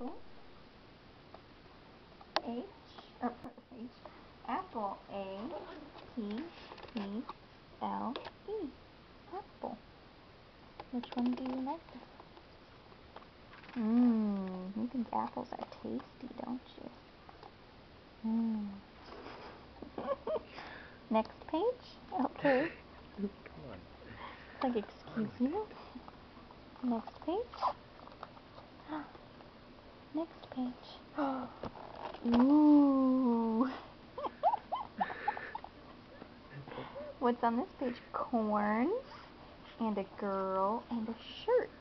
apple. H. Apple. A-P-P-L-E. Apple. Which one do you like? You think apples are tasty, don't you? Next page? Okay. Come on. It's like, excuse you? Next page? Next page. Ooh. What's on this page? Corn, and a girl, and a shirt.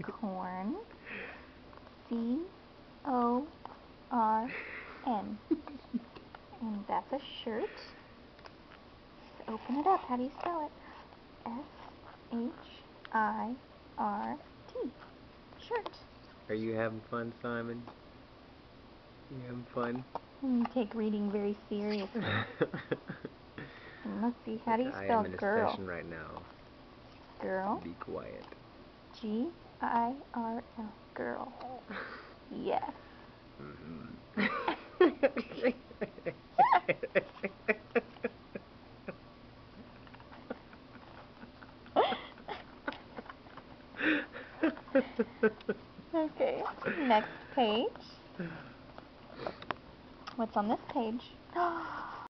Corn. C-O-R-N. And that's a shirt. Let's open it up. How do you spell it? S-H-I-R-T. Shirt. Are you having fun, Simon? You having fun? You take reading very seriously. Let's see. How do you spell I am in a girl? session right now. Girl. Be quiet. G-I-R-L. Girl. Yes. Okay, next page. What's on this page?